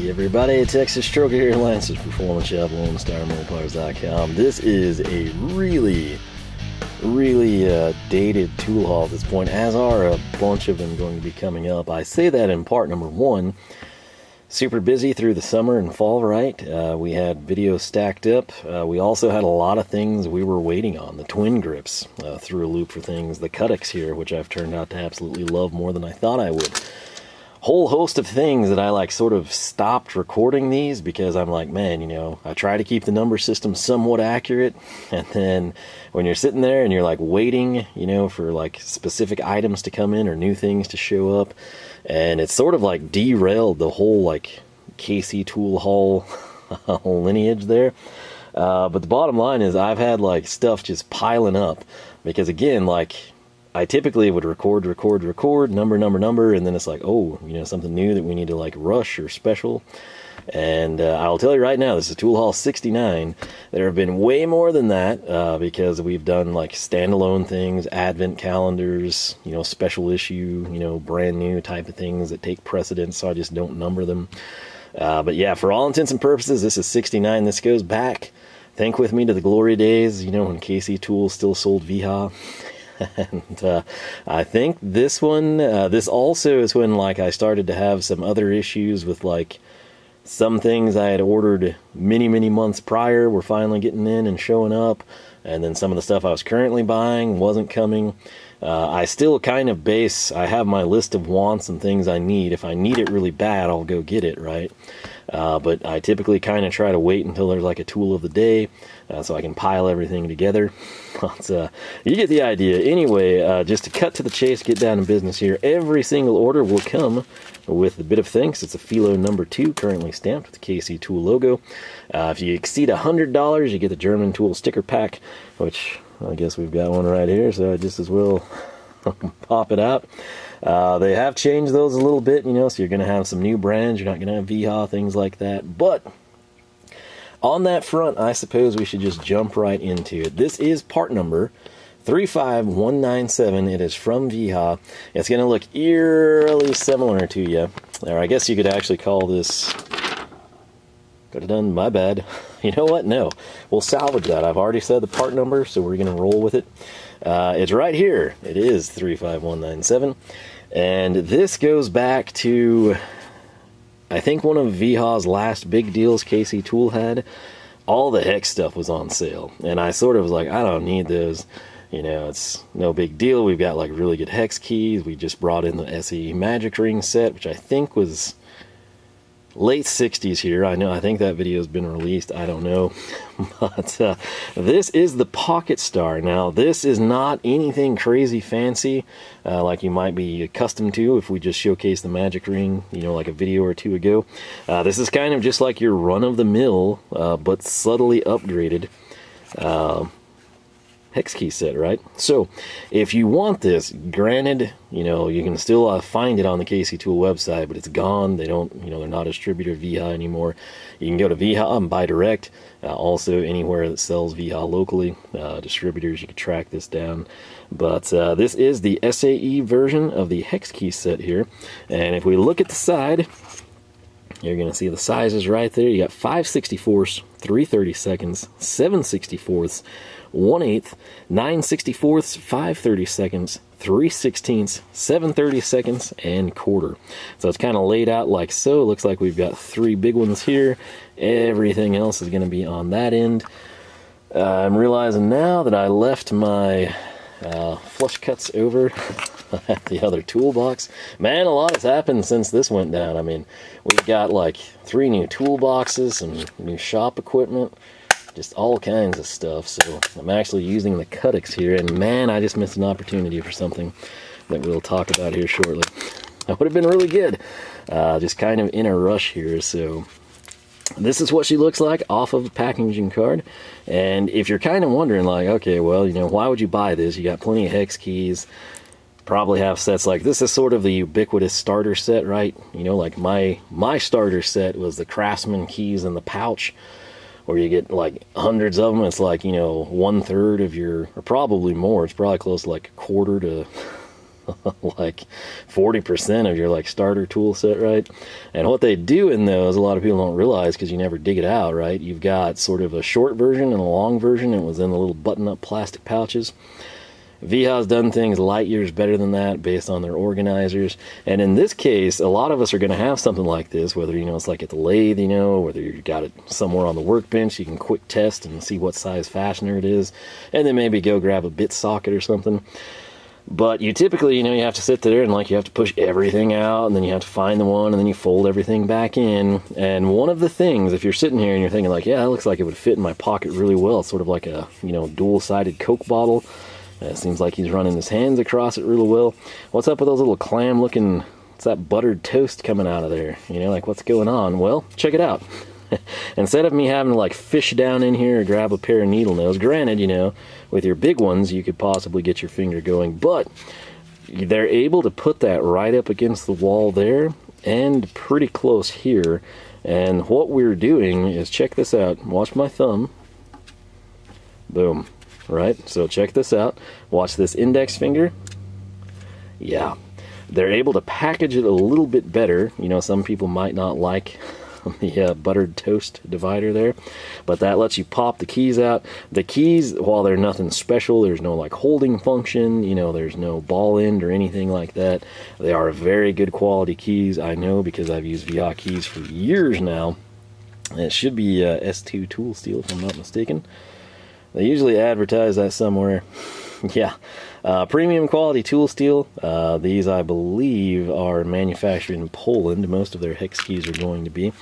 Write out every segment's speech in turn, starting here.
Hey everybody, Texas Stroker here, Lance's Performance Shop, LoneStarMopars.com. This is a really dated tool haul at this point, as are a bunch of them going to be coming up. I say that in part number one. Super busy through the summer and fall, right? We had videos stacked up. We also had a lot of things we were waiting on. The twin grips, threw a loop for things. The Knipex here, which I've turned out to absolutely love more than I thought I would. Whole host of things that I sort of stopped recording these because I'm like, man, you know, I try to keep the number system somewhat accurate, and then when you're sitting there and you're like waiting, you know, for like specific items to come in or new things to show up, and it's sort of like derailed the whole like KC tool haul lineage there. But the bottom line is I've had like stuff just piling up because, again, like I typically would record, number, and then it's like, oh, you know, something new that we need to like rush or special. And I'll tell you right now, this is Tool Haul 69. There have been way more than that because we've done like standalone things, advent calendars, you know, special issue, you know, brand new type of things that take precedence, so I just don't number them. But yeah, for all intents and purposes, this is 69. This goes back, think with me, to the glory days, you know, when KC Tools still sold Wiha. And I think this one, this also is when like I started to have some other issues with like some things I had ordered many months prior were finally getting in and showing up, and then some of the stuff I was currently buying wasn't coming. I still kind of I have my list of wants and things I need. If I need it really bad, I'll go get it, right? But I typically kind of try to wait until there's like a tool of the day so I can pile everything together. But, you get the idea. Anyway, just to cut to the chase, get down to business here, every single order will come with a bit of thanks. It's a Philo number 2, currently stamped with the KC Tool logo. If you exceed $100, you get the German Tool sticker pack, which I guess we've got one right here, so I just as well pop it out. They have changed those a little bit, you know, so you're going to have some new brands. You're not going to have Wiha, things like that. But on that front, I suppose we should just jump right into it. This is part number 35197. It is from Wiha. It's going to look eerily similar to you. Or I guess you could actually call this... Could have done, my bad. You know what? No. We'll salvage that. I've already said the part number, so we're going to roll with it. It's right here. It is 35197. And this goes back to, I think, one of Wiha's last big deals KC Tool had. All the Hex stuff was on sale. And I sort of was like, I don't need those. You know, it's no big deal. We've got like really good Hex keys. We just brought in the SE MagicRing set, which I think was late 60s here. I think that video has been released. I don't know. But this is the PocketStar. Now, this is not anything crazy fancy like you might be accustomed to if we just showcase the MagicRing, you know, like a video or two ago. This is kind of just like your run-of-the-mill, but subtly upgraded Hex key set, right? So if you want this, granted, you know, you can still find it on the KC Tool website, but it's gone. They don't, you know, they're not a distributor of Wiha anymore. You can go to Wiha and buy direct. Also anywhere that sells Wiha locally, distributors, you can track this down. But this is the SAE version of the Hex key set here. And if we look at the side, you're going to see the sizes right there. You got 5/64, 3/32, 7/64, 1/8, 9/64, 5/32, 3/16, 7/32, and quarter. So it's kind of laid out like so. It looks like we've got 3 big ones here. Everything else is going to be on that end. I'm realizing now that I left my flush cuts over at the other toolbox. Man, a lot has happened since this went down. I mean, we've got like 3 new toolboxes, some new shop equipment, just all kinds of stuff. So I'm actually using the Knipex here, and man, I just missed an opportunity for something that we'll talk about here shortly. That would have been really good. Just kind of in a rush here. So this is what she looks like off of the packaging card. And if you're kind of wondering, like, okay, well, you know, why would you buy this? You got plenty of Hex keys, probably have sets like this. Is sort of the ubiquitous starter set, right? You know, like my starter set was the Craftsman keys in the pouch, where you get like hundreds of them. It's like, you know, 1/3 of your, or probably more. It's probably close to like a quarter to like 40% of your like starter tool set, right? And what they do in those, a lot of people don't realize because you never dig it out, right? You've got sort of a short version and a long version. It was in the little button-up plastic pouches. Wiha's done things light years better than that based on their organizers. And in this case, a lot of us are going to have something like this, whether, you know, it's like at the lathe, you know, whether you got it somewhere on the workbench, you can quick test and see what size fastener it is, and then maybe go grab a bit socket or something. But you typically, you know, you have to sit there and like you have to push everything out, and then you have to find the one, and then you fold everything back in. And one of the things, if you're sitting here and you're thinking like, yeah, that looks like it would fit in my pocket really well, it's sort of like a, you know, dual-sided Coke bottle. It seems like he's running his hands across it really well. What's up with those little clam looking, what's that buttered toast coming out of there? You know, like what's going on? Well, check it out. Instead of me having to like fish down in here or grab a pair of needle nose, granted, you know, with your big ones you could possibly get your finger going, but they're able to put that right up against the wall there and pretty close here. And what we're doing is, check this out, watch my thumb, boom. Right, so check this out. Watch this index finger. Yeah, they're able to package it a little bit better. You know, some people might not like the buttered toast divider there, but that lets you pop the keys out. The keys, while they're nothing special, there's no like holding function, you know, there's no ball end or anything like that. They are very good quality keys, I know, because I've used Wiha keys for years now. And it should be S2 tool steel if I'm not mistaken. They usually advertise that somewhere. Yeah, premium quality tool steel. These, I believe, are manufactured in Poland. Most of their hex keys are going to be.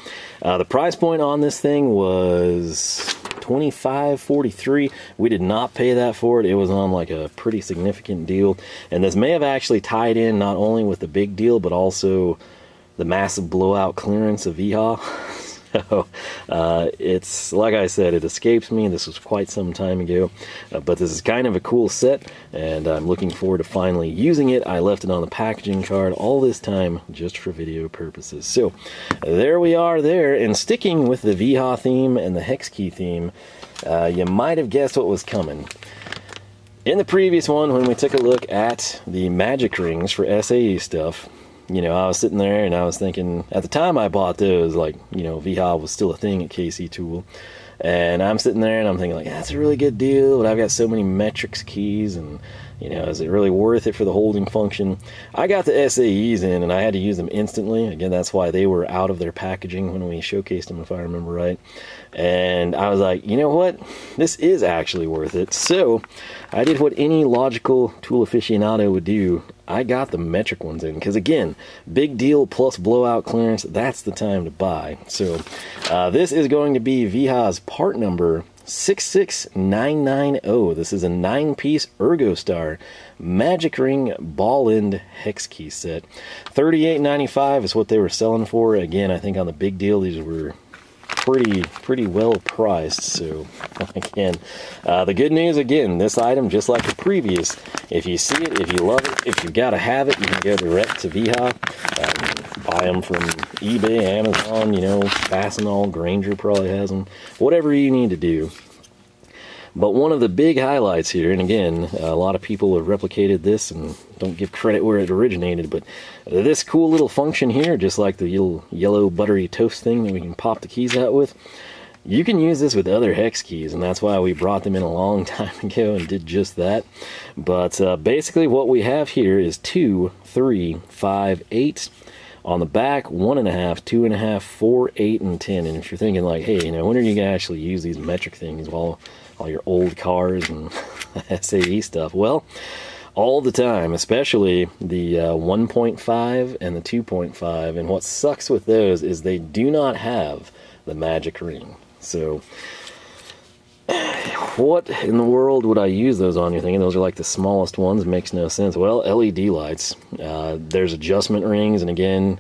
The price point on this thing was $25.43. We did not pay that for it. It was on like a pretty significant deal. And this may have actually tied in not only with the big deal, but also the massive blowout clearance of Wiha. So, it's, like I said, it escapes me. This was quite some time ago, but this is kind of a cool set, and I'm looking forward to finally using it. I left it on the packaging card all this time just for video purposes. So, there we are there, and sticking with the Wiha theme and the hex key theme, you might have guessed what was coming. In the previous one, when we took a look at the magic rings for SAE stuff, you know, I was sitting there and I was thinking, at the time I bought those, like, you know, Wiha was still a thing at KC Tool. And I'm sitting there and I'm thinking, like, that's a really good deal, but I've got so many metrics keys, and, you know, is it really worth it for the holding function? I got the SAEs in and I had to use them instantly. Again, that's why they were out of their packaging when we showcased them, if I remember right. And I was like, you know what? This is actually worth it. So I did what any logical tool aficionado would do. I got the metric ones in, because again, big deal plus blowout clearance, that's the time to buy. So this is going to be Wiha's part number 66990. This is a 9-piece ErgoStar Magic Ring ball end hex key set. $38.95 is what they were selling for. Again, I think on the big deal these were pretty well priced. So again, the good news, again, this item, just like the previous, if you see it, if you love it, if you gotta have it, you can go direct to Wiha, buy them from eBay, Amazon, you know, Fastenal, Granger probably has them, whatever you need to do. But one of the big highlights here, and again, a lot of people have replicated this and don't give credit where it originated, but this cool little function here, just like the little yellow buttery toast thing that we can pop the keys out with, you can use this with other hex keys, and that's why we brought them in a long time ago and did just that. But basically what we have here is 2, 3, 5, 8. On the back, 1.5, 2.5, 4, 8, and 10. And if you're thinking like, hey, you know, when are you going to actually use these metric things? Well, all your old cars and SAE stuff. Well, all the time, especially the 1.5 and the 2.5. And what sucks with those is they do not have the magic ring. So what in the world would I use those on? You're thinking those are like the smallest ones. It makes no sense. Well, LED lights. There's adjustment rings, and again,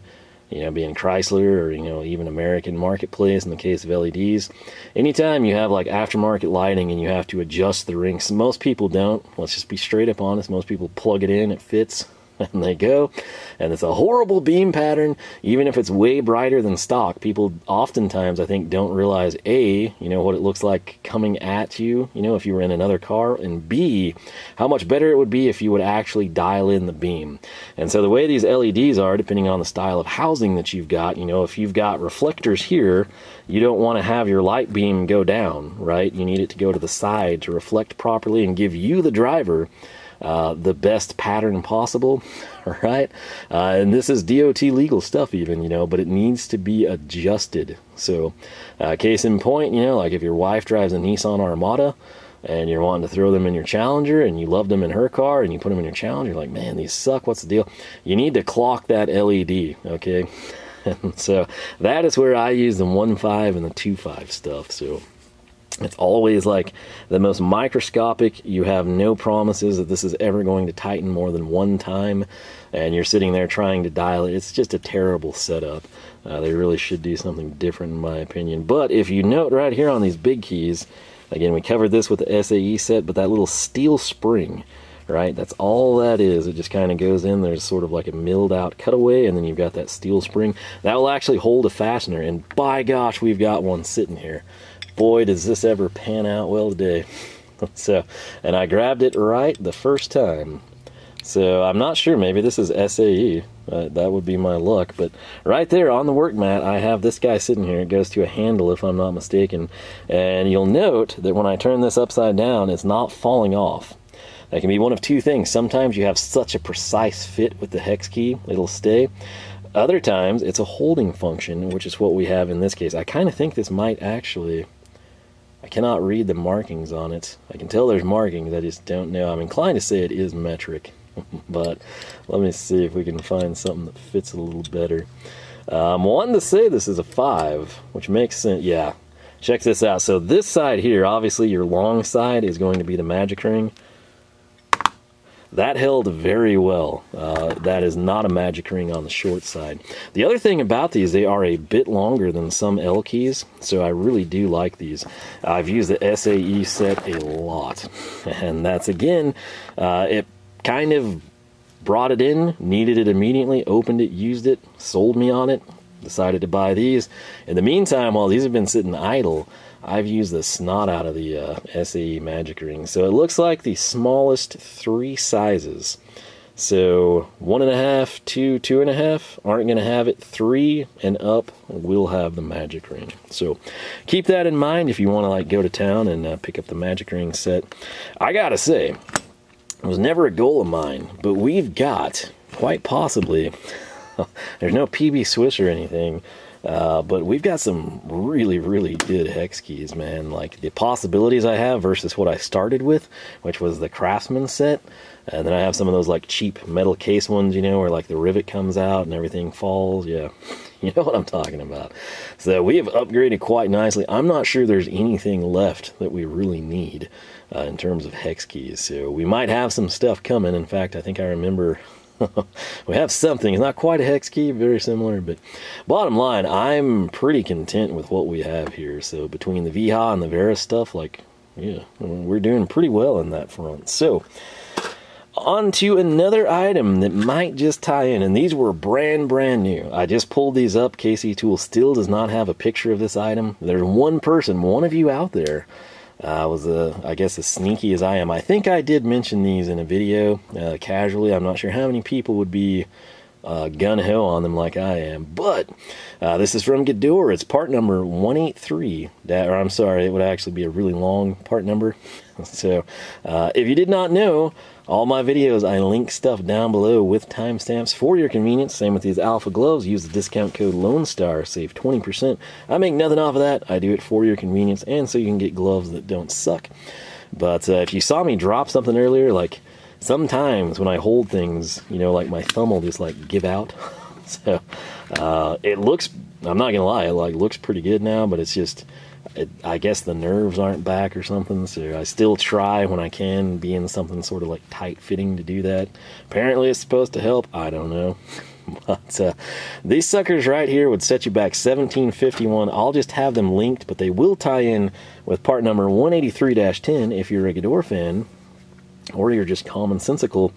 you know, being Chrysler or, you know, even American marketplace in the case of LEDs, anytime you have like aftermarket lighting and you have to adjust the rings, most people don't. Let's just be straight up honest. Most people plug it in, it fits, And they go, and it's a horrible beam pattern. Even if it's way brighter than stock, people oftentimes, I think, don't realize, A, you know, what it looks like coming at you, you know, if you were in another car, and B, how much better it would be if you would actually dial in the beam. And so the way these LEDs are, depending on the style of housing that you've got, you know, if you've got reflectors here, you don't want to have your light beam go down, right? You need it to go to the side to reflect properly and give you, the driver, the best pattern possible, right? And this is DOT legal stuff even, you know, but it needs to be adjusted. So, case in point, you know, like if your wife drives a Nissan Armada and you're wanting to throw them in your Challenger and you love them in her car and you put them in your Challenger, you're like, man, these suck, what's the deal? You need to clock that LED, okay? And so that is where I use the 1.5 and the 2.5 stuff. So it's always like the most microscopic. You have no promises that this is ever going to tighten more than one time, and you're sitting there trying to dial it. It's just a terrible setup. They really should do something different in my opinion. But if you note right here on these big keys, again, we covered this with the SAE set, but that little steel spring, right, that's all that is. It just kind of goes in. There's sort of like a milled out cutaway, and then you've got that steel spring that will actually hold a fastener, and by gosh, we've got one sitting here. Boy, does this ever pan out well today. So, and I grabbed it right the first time. So I'm not sure, maybe this is SAE. That would be my luck. But right there on the work mat, I have this guy sitting here. It goes to a handle, if I'm not mistaken. And you'll note that when I turn this upside down, it's not falling off. That can be one of two things. Sometimes you have such a precise fit with the hex key, it'll stay. Other times, it's a holding function, which is what we have in this case. I kind of think this might actually... I cannot read the markings on it. I can tell there's markings, I just don't know. I'm inclined to say it is metric, but let me see if we can find something that fits a little better. I'm wanting to say this is a 5, which makes sense. Yeah, check this out. So this side here, obviously your long side is going to be the MagicRing. That held very well. That is not a MagicRing on the short side. The other thing about these, they are a bit longer than some L keys, so I really do like these. I've used the SAE set a lot, and that's, again, it kind of brought it in, needed it immediately, opened it, used it, sold me on it, decided to buy these. In the meantime, while these have been sitting idle, I've used the snot out of the SAE MagicRing. So it looks like the smallest 3 sizes. So 1.5 to 2.5 aren't going to have it. 3 and up will have the MagicRing. So keep that in mind if you want to like go to town and pick up the MagicRing set. I gotta say, it was never a goal of mine, but we've got, quite possibly, there's no PB Swiss or anything, but we've got some really, really good hex keys, man. Like the possibilities I have versus what I started with, which was the Craftsman set. And then I have some of those like cheap metal case ones, you know, where like the rivet comes out and everything falls. Yeah, you know what I'm talking about. So we have upgraded quite nicely. I'm not sure there's anything left that we really need in terms of hex keys. So we might have some stuff coming. In fact, I think I remember... we have something. It's not quite a hex key, very similar, but bottom line, I'm pretty content with what we have here. So between the Wiha and the Vera stuff, like, yeah, we're doing pretty well in that front. So on to another item that might just tie in, and these were brand new. I just pulled these up. KC Tool still does not have a picture of this item. There's one person, one of you out there, was I guess as sneaky as I am. I think I did mention these in a video casually. I'm not sure how many people would be gun-ho on them like I am, but this is from Gedore. It's part number 183, or I'm sorry, it would actually be a really long part number. So if you did not know, all my videos, I link stuff down below with timestamps for your convenience. Same with these Alpha gloves. Use the discount code LONESTAR, save 20%. I make nothing off of that. I do it for your convenience and so you can get gloves that don't suck. But if you saw me drop something earlier, like sometimes when I hold things, you know, like my thumb will just like give out. So it looks, I'm not gonna lie, it like looks pretty good now, but it's just, I guess the nerves aren't back or something, so I still try when I can be in something sort of like tight fitting to do that. Apparently it's supposed to help, I don't know. But these suckers right here would set you back $17.51. I'll just have them linked, but they will tie in with part number 183-10 if you're a Gedore fan, or you're just commonsensical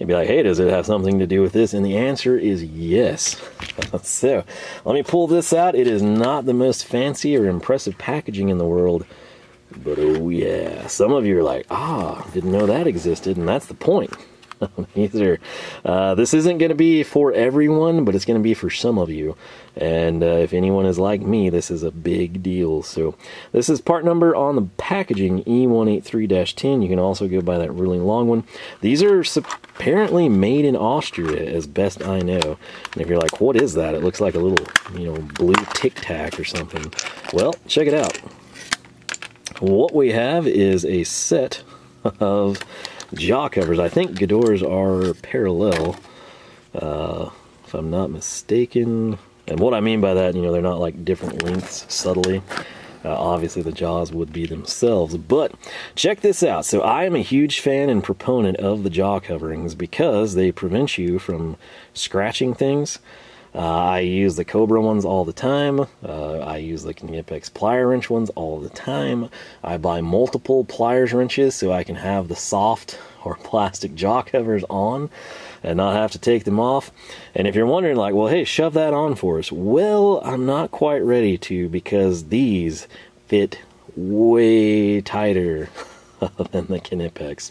You'd be like, hey, does it have something to do with this? And the answer is yes. So, let me pull this out. It is not the most fancy or impressive packaging in the world, but oh yeah. Some of you are like, didn't know that existed, and that's the point. These are, this isn't going to be for everyone, but it's going to be for some of you. And if anyone is like me, this is a big deal. So this is part number on the packaging, E183-10. You can also go by that really long one. These are apparently made in Austria, as best I know. And if you're like, what is that? It looks like a little, blue Tic Tac or something. Well, check it out. What we have is a set of jaw covers. I think Gedores are parallel, if I'm not mistaken. And what I mean by that, they're not like different lengths subtly. Obviously the jaws would be themselves, but check this out. So I am a huge fan and proponent of the jaw coverings because they prevent you from scratching things. I use the Cobra ones all the time. I use the Knipex Pliers Wrench ones all the time. I buy multiple pliers wrenches so I can have the soft or plastic jaw covers on and not have to take them off. And if you're wondering like, well, hey, shove that on for us. Well, I'm not quite ready to because these fit way tighter than the Knipex.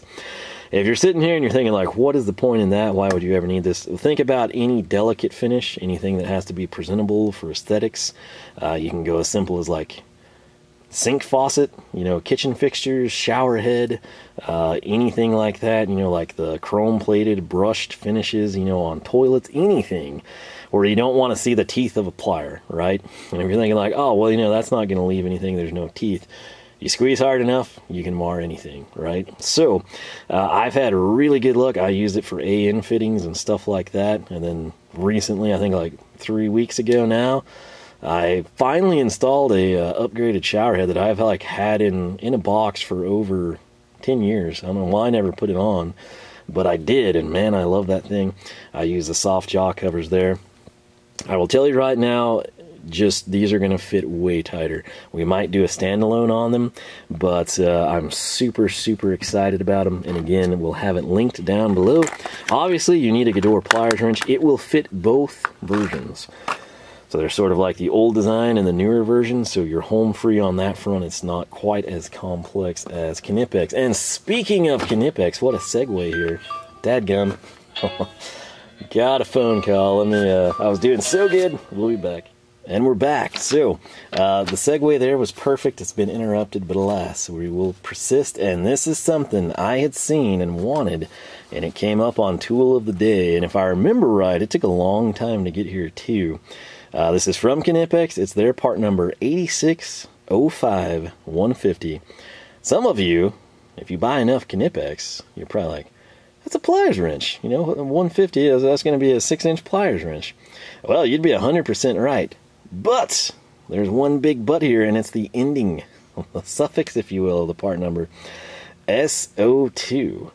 If you're sitting here and you're thinking like, what is the point in that? Why would you ever need this? Think about any delicate finish, anything that has to be presentable for aesthetics. You can go as simple as like sink faucet, kitchen fixtures, shower head, anything like that, like the chrome plated brushed finishes, on toilets, anything where you don't want to see the teeth of a plier, right? And if you're thinking like, oh, well, that's not going to leave anything, there's no teeth. You squeeze hard enough, you can mar anything, right? So, I've had really good luck. I used it for AN fittings and stuff like that. And then recently, I think like 3 weeks ago now, I finally installed a upgraded shower head that I've like had in a box for over 10 years. I don't know why I never put it on, but I did. And man, I love that thing. I use the soft jaw covers there. I will tell you right now, just these are going to fit way tighter. We might do a standalone on them, but I'm super excited about them. And again, we'll have it linked down below. Obviously, you need a Gedore pliers wrench. It will fit both versions. So they're sort of like the old design and the newer version, so you're home free on that front. It's not quite as complex as Knipex. And speaking of Knipex, what a segue here. Dadgum. Got a phone call. Let me, I was doing so good. We'll be back. And we're back. So, the segue there was perfect. It's been interrupted, but alas, we will persist. And this is something I had seen and wanted, and it came up on Tool of the Day. And if I remember right, it took a long time to get here too. This is from Knipex. It's their part number 8605-150. Some of you, if you buy enough Knipex, you're probably like, that's a pliers wrench. 150, that's going to be a 6-inch pliers wrench. Well, you'd be 100% right. But there's one big but here, and it's the ending, the suffix, if you will, of the part number, SO2.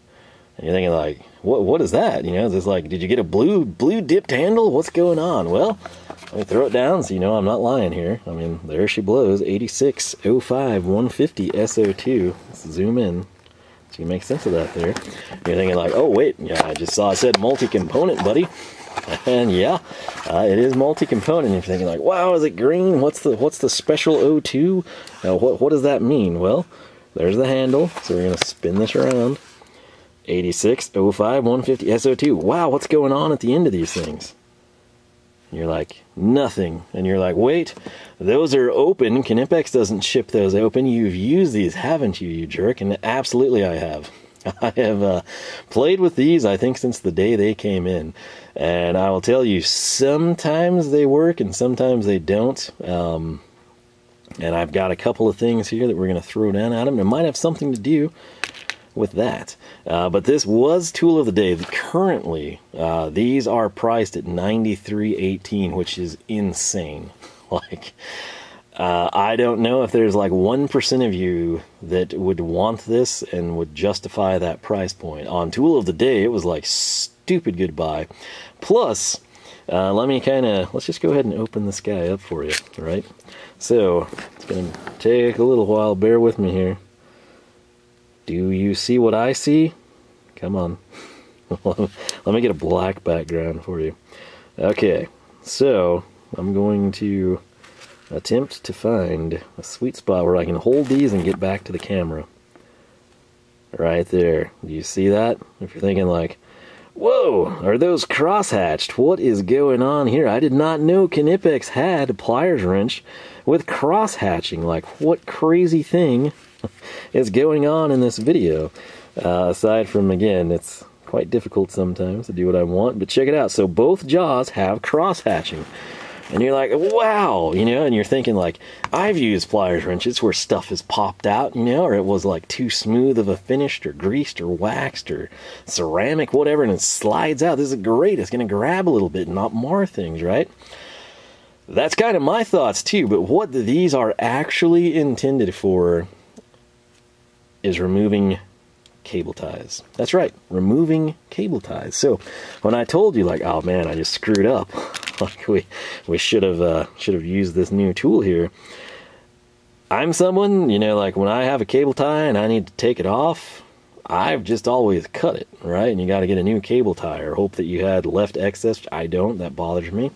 And you're thinking like, what is that? Is this like, did you get a blue dipped handle? What's going on? Well, let me throw it down so I'm not lying here. I mean, there she blows, 8605-150 SO2. Let's zoom in so you can make sense of that there. You're thinking like, oh wait, yeah, I just saw it said multi-component, buddy. And yeah, it is multi-component. You're thinking like, wow, is it green? What's the special O2? What does that mean? Well, there's the handle. So we're gonna spin this around. 8605-150 SO2. Wow, what's going on at the end of these things? And you're like, nothing. And you're like, wait, those are open. Knipex doesn't ship those open. You've used these, haven't you, you jerk? And absolutely I have. I have played with these, I think, since the day they came in. And I will tell you, sometimes they work and sometimes they don't. And I've got a couple of things here that we're going to throw down at them. It might have something to do with that. But this was Tool of the Day. Currently, these are priced at $93.18, which is insane. Like, I don't know if there's like 1% of you that would want this and would justify that price point. On Tool of the Day, it was like stupid good buy. Plus, let's just go ahead and open this guy up for you, right? So, it's going to take a little while. Bear with me here. Do you see what I see? Come on. Let me get a black background for you. Okay, so I'm going to attempt to find a sweet spot where I can hold these and get back to the camera. Right there. Do you see that? If you're thinking like, whoa, are those crosshatched? What is going on here? I did not know Knipex had a pliers wrench with crosshatching. Like, what crazy thing is going on in this video? Aside from, again, it's quite difficult sometimes to do what I want, but check it out. So both jaws have crosshatching. And you're like, wow, you know, and you're thinking like, I've used pliers wrenches where stuff has popped out, you know, or it was like too smooth of a finished or greased or waxed or ceramic, whatever, and it slides out. This is great. It's going to grab a little bit and not mar things, right? That's kind of my thoughts too, but what these are actually intended for is removing cable ties. That's right, removing cable ties. So when I told you like, oh man, I just screwed up, like we should have used this new tool here. I'm someone, you know, like when I have a cable tie and I need to take it off, I've just always cut it, right? And you got to get a new cable tie or hope that you had left excess. I don't. That bothers me.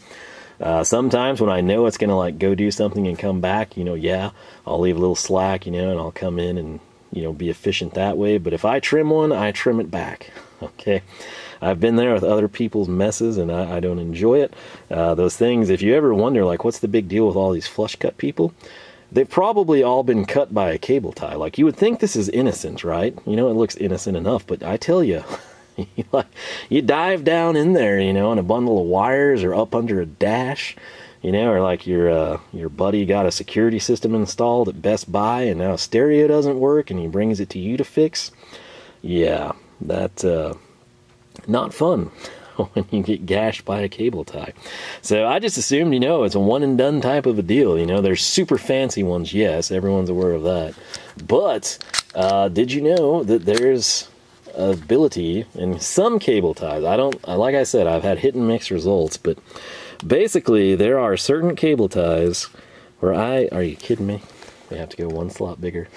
Sometimes when I know it's gonna like go do something and come back, you know, yeah, I'll leave a little slack, you know, and I'll come in and, you know, be efficient that way. But if I trim one, I trim it back. Okay, I've been there with other people's messes and I don't enjoy it. Those things, if you ever wonder like what's the big deal with all these flush cut people, they've probably all been cut by a cable tie. Like, you would think this is innocent, right? You know, it looks innocent enough, but I tell you, you dive down in there, you know, in a bundle of wires or up under a dash, you know, or like your buddy got a security system installed at Best Buy and now stereo doesn't work and he brings it to you to fix. Yeah, that's not fun when you get gashed by a cable tie. So I just assumed, you know, it's a one and done type of a deal. You know, there's super fancy ones, yes, everyone's aware of that. But did you know that there's ability in some cable ties? Like I said, I've had hit and miss results, but basically, there are certain cable ties where are you kidding me? We have to go one slot bigger.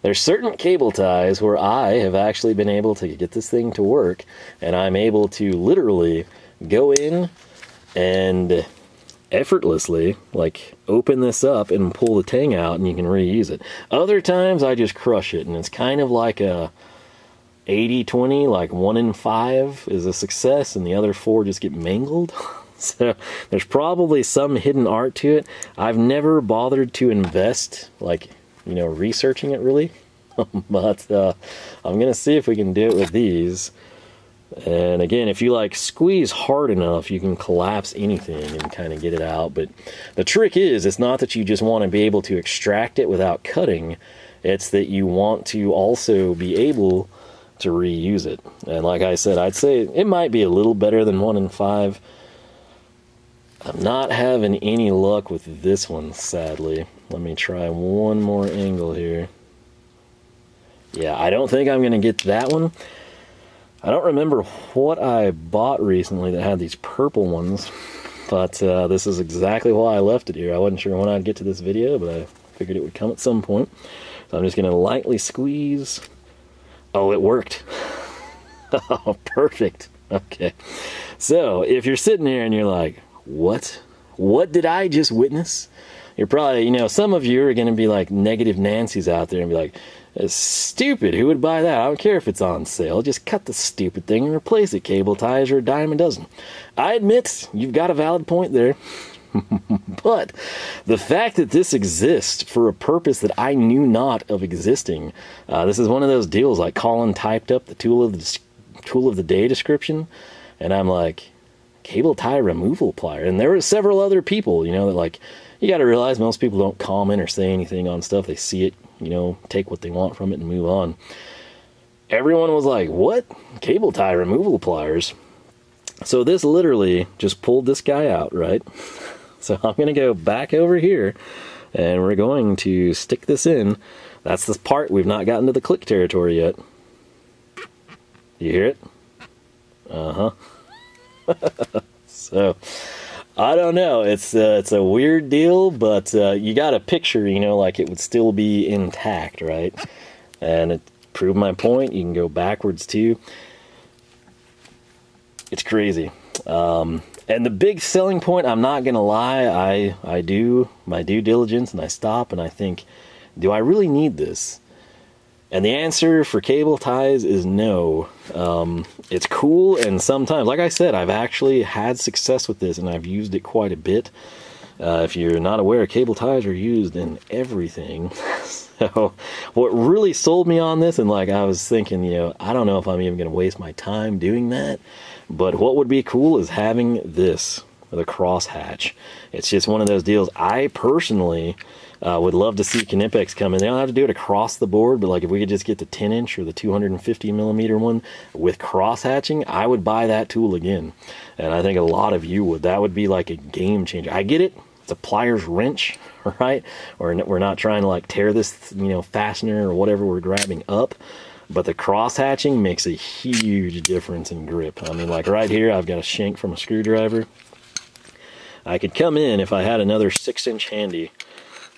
There's certain cable ties where I have actually been able to get this thing to work, and I'm able to literally go in and effortlessly, like, open this up and pull the tang out, and you can reuse it. Other times, I just crush it, and it's kind of like a 80-20, like 1 in 5 is a success, and the other 4 just get mangled. So there's probably some hidden art to it. I've never bothered to invest, like, you know, researching it really. But I'm going to see if we can do it with these. And again, if you like squeeze hard enough, you can collapse anything and kind of get it out. But the trick is, it's not that you just want to be able to extract it without cutting. It's that you want to also be able to reuse it. And like I said, I'd say it might be a little better than 1 in 5. I'm not having any luck with this one, sadly. Let me try one more angle here. Yeah, I don't think I'm going to get that one. I don't remember what I bought recently that had these purple ones, but this is exactly why I left it here. I wasn't sure when I'd get to this video, but I figured it would come at some point. So I'm just going to lightly squeeze. Oh, it worked. Oh, perfect. Okay. So if you're sitting here and you're like, what did I just witness? You're probably, you know, some of you are going to be like negative Nancy's out there and be like, it's stupid, who would buy that? I don't care if it's on sale, just cut the stupid thing and replace it. Cable ties are a dime a dozen. I admit, you've got a valid point there. But the fact that this exists for a purpose that I knew not of existing, this is one of those deals like Colin typed up the tool of the day description, and I'm like, cable tie removal plier. And there were several other people, you know, that like, you got to realize most people don't comment or say anything on stuff. They see it, you know, take what they want from it and move on. Everyone was like, what? Cable tie removal pliers? So this literally just pulled this guy out, right? So I'm going to go back over here and we're going to stick this in. That's the part we've not gotten to the click territory yet. You hear it? Uh-huh. So I don't know, it's a weird deal, but you got a picture, you know, like it would still be intact, right? And it proved my point. You can go backwards too. It's crazy. And the big selling point, I'm not gonna lie, I do my due diligence and I stop and I think, do I really need this? And the answer for cable ties is no. It's cool, and sometimes, like I said, I've actually had success with this and I've used it quite a bit. If you're not aware, cable ties are used in everything. So what really sold me on this, and like I was thinking, you know, I don't know if I'm even going to waste my time doing that, but what would be cool is having this, the Crosshatch. It's just one of those deals. I personally would love to see Knipex come in. They don't have to do it across the board, but like if we could just get the 10-inch or the 250mm one with cross-hatching, I would buy that tool again. And I think a lot of you would. That would be like a game changer. I get it. It's a pliers wrench, right? Or we're not trying to like tear this, you know, fastener or whatever we're grabbing up. But the cross-hatching makes a huge difference in grip. I mean, like right here, I've got a shank from a screwdriver. I could come in if I had another 6-inch handy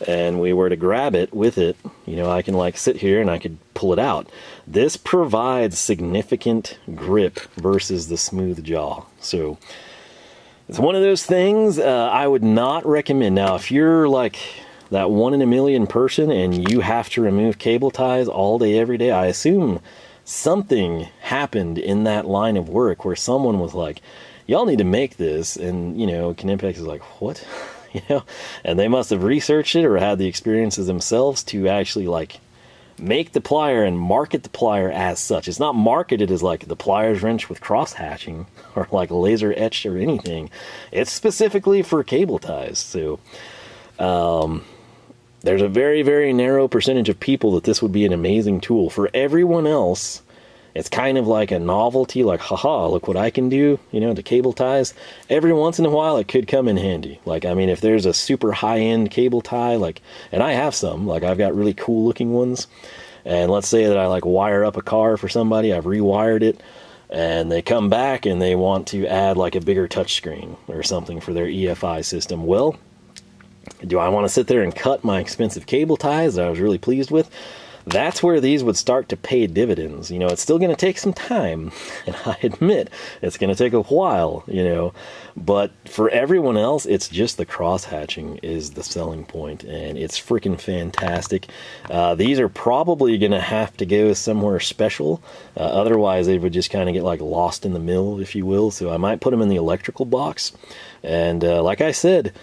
and we were to grab it with it, you know, I can like sit here and I could pull it out. This provides significant grip versus the smooth jaw. So it's one of those things I would not recommend. Now, if you're like that 1 in a million person and you have to remove cable ties all day, every day, I assume something happened in that line of work where someone was like, y'all need to make this. And, you know, Knipex is like, what? You know, and they must have researched it or had the experiences themselves to actually like make the plier and market the plier as such. It's not marketed as like the pliers wrench with cross hatching or like laser etched or anything. It's specifically for cable ties. So there's a very, very narrow percentage of people that this would be an amazing tool. For everyone else, it's kind of like a novelty, like, haha, look what I can do, you know, to cable ties. Every once in a while, it could come in handy. Like, I mean, if there's a super high-end cable tie, like, and I have some, like, I've got really cool-looking ones, and let's say that I, like, wire up a car for somebody, I've rewired it, and they come back and they want to add, like, a bigger touchscreen or something for their EFI system. Well, do I want to sit there and cut my expensive cable ties that I was really pleased with? That's where these would start to pay dividends. You know, it's still going to take some time, and I admit it's going to take a while, you know, but for everyone else, it's just the cross-hatching is the selling point, and it's freaking fantastic. These are probably going to have to go somewhere special, otherwise they would just kind of get like lost in the mill, if you will, so I might put them in the electrical box, and like I said,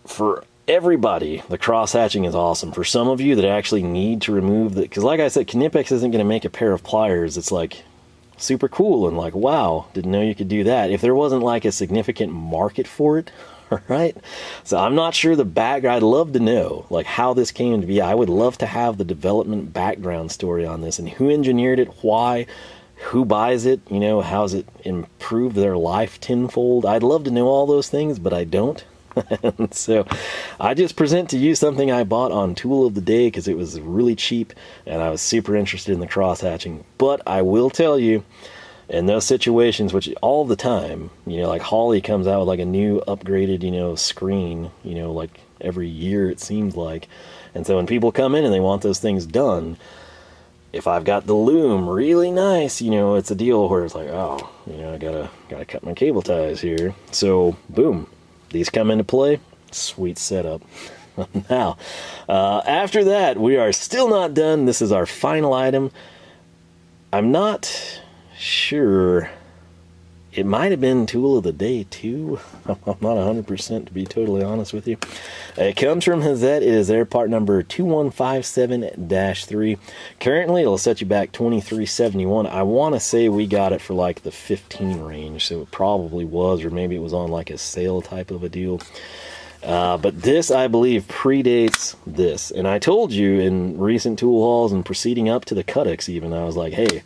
for everybody, the cross-hatching is awesome. For some of you that actually need to remove the, because like I said, Knipex isn't going to make a pair of pliers it's like super cool and like, wow, didn't know you could do that, if there wasn't like a significant market for it. Right? So I'm not sure the background. I'd love to know like how this came to be. I would love to have the development background story on this and who engineered it, why, who buys it, you know, how's it improved their life tenfold. I'd love to know all those things, but I don't. So I just present to you something I bought on Tool of the Day because it was really cheap and I was super interested in the cross-hatching. But I will tell you, in those situations, which all the time, you know, like Holly comes out with like a new upgraded, you know, screen, you know, like every year it seems like. And so when people come in and they want those things done, if I've got the loom really nice, you know, it's a deal where it's like, oh, you know, I gotta cut my cable ties here. So boom. These come into play. Sweet setup. Now, after that, we are still not done. This is our final item. I'm not sure. It might have been Tool of the Day, too. I'm not 100% to be totally honest with you. It comes from Hazet. It is their part number 2157-3. Currently, it'll set you back $23.71. I want to say we got it for like the 15 range, so it probably was, or maybe it was on like a sale type of a deal. But this, I believe, predates this. And I told you in recent tool hauls and proceeding up to the Cuttix even, I was like, hey,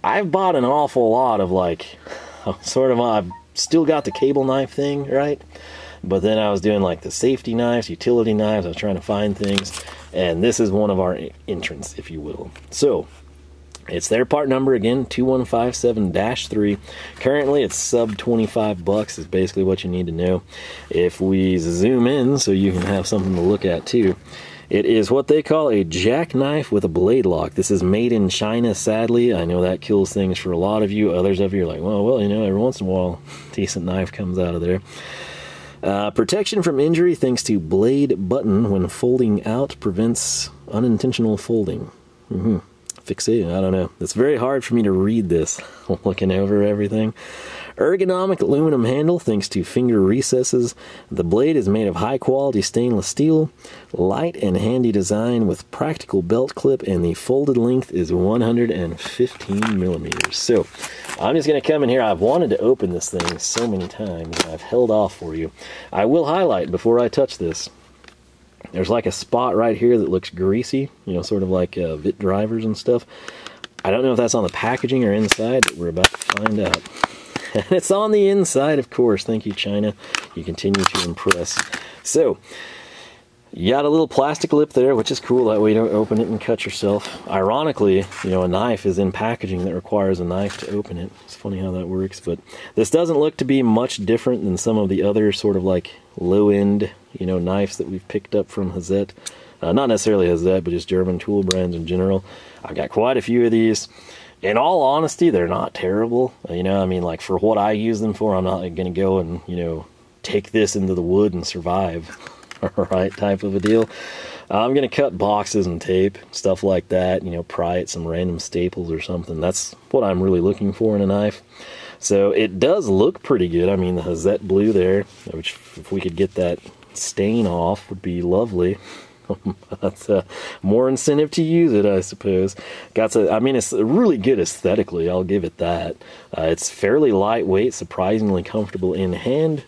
I've bought an awful lot of like... sort of, I've still got the cable knife thing, right? But then I was doing like the safety knives, utility knives, I was trying to find things, and this is one of our entrants, if you will. So, it's their part number again, 2157-3. Currently, it's sub 25 bucks is basically what you need to know. If we zoom in, so you can have something to look at too, It is what they call a jackknife with a blade lock. This is made in China, sadly. I know that kills things for a lot of you. Others of you are like, well, you know, every once in a while, a decent knife comes out of there. Protection from injury thanks to blade button when folding out prevents unintentional folding. Fixate, I don't know. It's very hard for me to read this looking over everything. Ergonomic aluminum handle thanks to finger recesses. The blade is made of high quality stainless steel. Light and handy design with practical belt clip, and the folded length is 115 millimeters. So I'm just going to come in here. I've wanted to open this thing so many times. I've held off for you. I will highlight before I touch this. There's like a spot right here that looks greasy, you know, sort of like Vit drivers and stuff. I don't know if that's on the packaging or inside, but we're about to find out. And it's on the inside, of course. Thank you, China. You continue to impress. So, you got a little plastic lip there, which is cool. That way you don't open it and cut yourself. Ironically, you know, a knife is in packaging that requires a knife to open it. It's funny how that works, but this doesn't look to be much different than some of the other sort of like low-end, you know, knives that we've picked up from Hazet. Not necessarily Hazet, but just German tool brands in general. I've got quite a few of these. In all honesty, they're not terrible. You know, I mean, like, for what I use them for, I'm not going to go and, you know, take this into the wood and survive, right, type of a deal. I'm going to cut boxes and tape, stuff like that, you know, pry at some random staples or something. That's what I'm really looking for in a knife. So it does look pretty good. I mean, the Hazet blue there, which if we could get that stain off would be lovely. That's more incentive to use it, I suppose. I mean, it's really good aesthetically, I'll give it that. It's fairly lightweight, surprisingly comfortable in hand.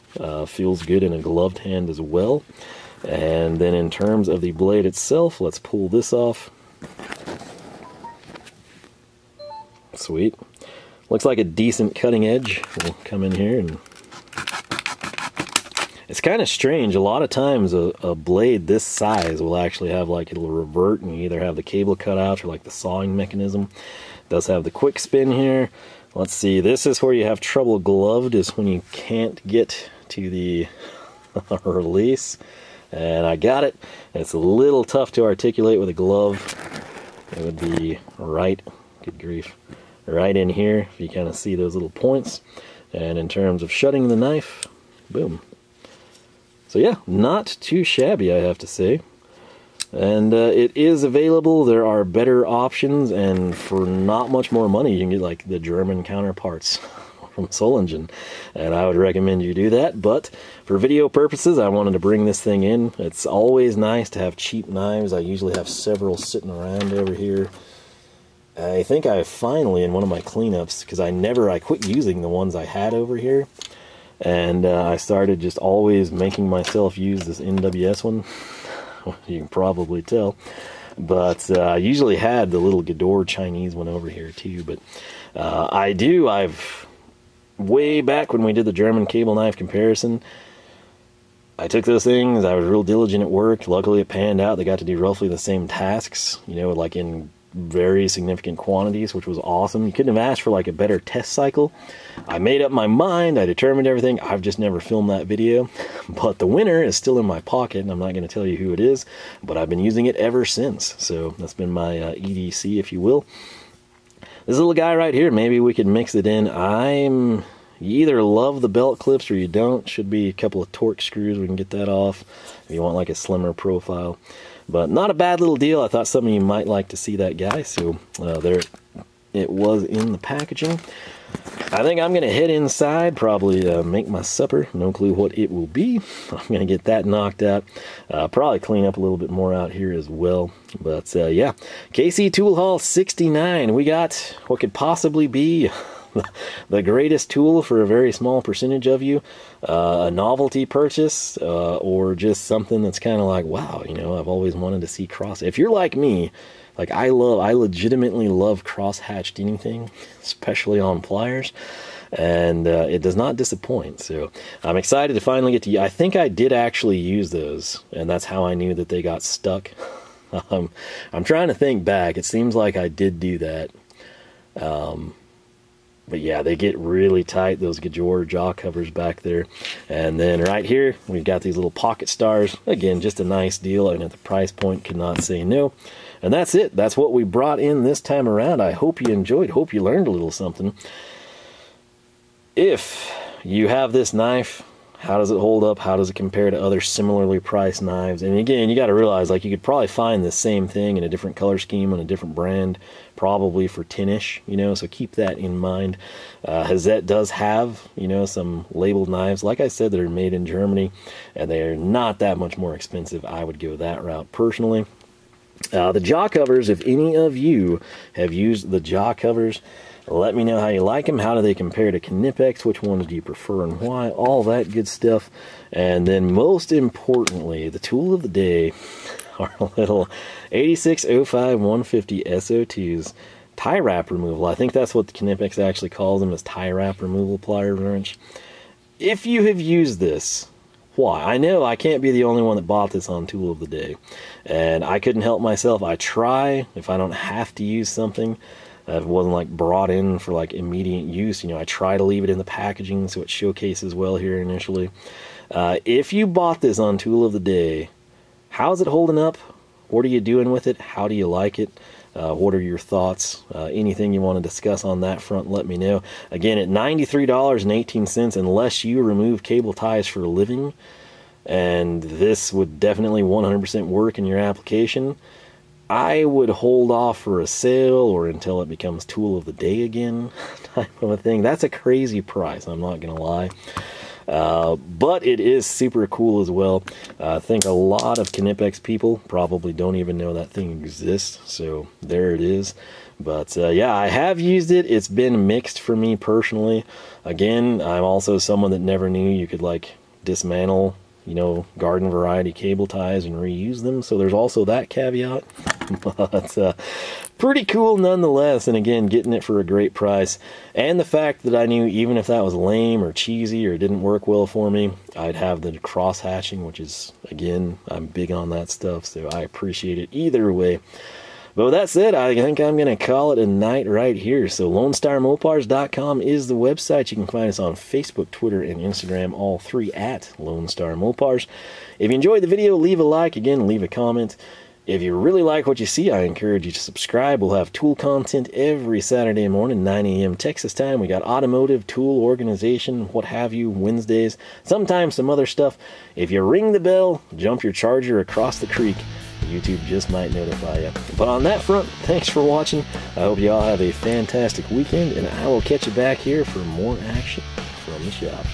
Feels good in a gloved hand as well. And then in terms of the blade itself, let's pull this off. Sweet. Looks like a decent cutting edge. We'll come in here and... It's kind of strange. A lot of times a blade this size will actually have, like, it'll revert and you either have the cable cut out or like the sawing mechanism. It does have the quick spin here. Let's see, this is where you have trouble gloved, is when you can't get to the release. And I got it. It's a little tough to articulate with a glove. It would be right, good grief, right in here, if you kind of see those little points. And in terms of shutting the knife, boom. So yeah, not too shabby, I have to say. And it is available. There are better options, and for not much more money, you can get like the German counterparts from Solingen. And I would recommend you do that. But for video purposes, I wanted to bring this thing in. It's always nice to have cheap knives. I usually have several sitting around over here. I think I finally, in one of my cleanups, because I quit using the ones I had over here. And I started just always making myself use this NWS one. You can probably tell. But I usually had the little Gedore Chinese one over here too. But I've way back when we did the German cable knife comparison, I took those things. I was real diligent at work. Luckily it panned out. They got to do roughly the same tasks, you know, like in very significant quantities, which was awesome. You couldn't have asked for like a better test cycle. I made up my mind, I determined everything. I've just never filmed that video, but the winner is still in my pocket, and I'm not going to tell you who it is, but I've been using it ever since. So that's been my EDC, if you will. This little guy right here, maybe we could mix it in. You either love the belt clips or you don't. Should be a couple of torque screws. We can get that off if you want like a slimmer profile. But not a bad little deal. I thought some of you might like to see that guy. So there it was in the packaging. I think I'm going to head inside, probably make my supper. No clue what it will be. I'm going to get that knocked out. Probably clean up a little bit more out here as well. But yeah, KC Tool Haul 69. We got what could possibly be the greatest tool for a very small percentage of you, a novelty purchase, or just something that's kind of like, wow, you know, I've always wanted to see cross. If you're like me, like I legitimately love cross-hatched anything, especially on pliers, and it does not disappoint. So I'm excited to finally get to. I think I did actually use those, and that's how I knew that they got stuck. I'm trying to think back. It seems like I did do that. But yeah, they get really tight, those Gedore jaw covers back there. And then right here, we've got these little PocketStars. Again, just a nice deal, and at the price point, could not say no. And that's it. That's what we brought in this time around. I hope you enjoyed. Hope you learned a little something. If you have this knife, how does it hold up? How does it compare to other similarly priced knives? And again, you got to realize, like, you could probably find the same thing in a different color scheme on a different brand, probably for 10-ish, you know, so keep that in mind. Hazet does have, you know, some labeled knives, like I said, that are made in Germany, and they're not that much more expensive. I would go that route personally. The jaw covers, if any of you have used the jaw covers, let me know how you like them. How do they compare to Knipex? Which ones do you prefer and why? All that good stuff. And then most importantly, the tool of the day, our little 8605 150 SO2s tie wrap removal. I think that's what the Knipex actually calls them, is tie wrap removal pliers wrench. If you have used this, why? I know I can't be the only one that bought this on tool of the day, and I couldn't help myself. I try, if I don't have to use something, if it wasn't like brought in for like immediate use, you know, I try to leave it in the packaging so it showcases well here initially. If you bought this on tool of the day, how's it holding up? What are you doing with it? How do you like it? What are your thoughts? Anything you want to discuss on that front, let me know. Again, at $93.18, unless you remove cable ties for a living, and this would definitely 100% work in your application, I would hold off for a sale or until it becomes tool of the day again, type of a thing. That's a crazy price, I'm not going to lie. But it is super cool as well. I think a lot of Knipex people probably don't even know that thing exists, so there it is. But yeah, I have used it. It's been mixed for me personally. Again, I'm also someone that never knew you could like dismantle, you know, garden variety cable ties and reuse them, so there's also that caveat. But pretty cool nonetheless, and again, getting it for a great price. And the fact that I knew even if that was lame or cheesy or didn't work well for me, I'd have the cross hatching, which is, again, I'm big on that stuff, so I appreciate it either way. But with that said, I think I'm going to call it a night right here. So LoneStarMopars.com is the website. You can find us on Facebook, Twitter, and Instagram, all three at Lone Star Mopars. If you enjoyed the video, leave a like. Again, leave a comment. If you really like what you see, I encourage you to subscribe. We'll have tool content every Saturday morning, 9 a.m. Texas time. We got automotive, tool, organization, what have you, Wednesdays. Sometimes some other stuff. If you ring the bell, jump your Charger across the creek, YouTube just might notify you. But on that front, thanks for watching. I hope you all have a fantastic weekend, and I will catch you back here for more action from the shop.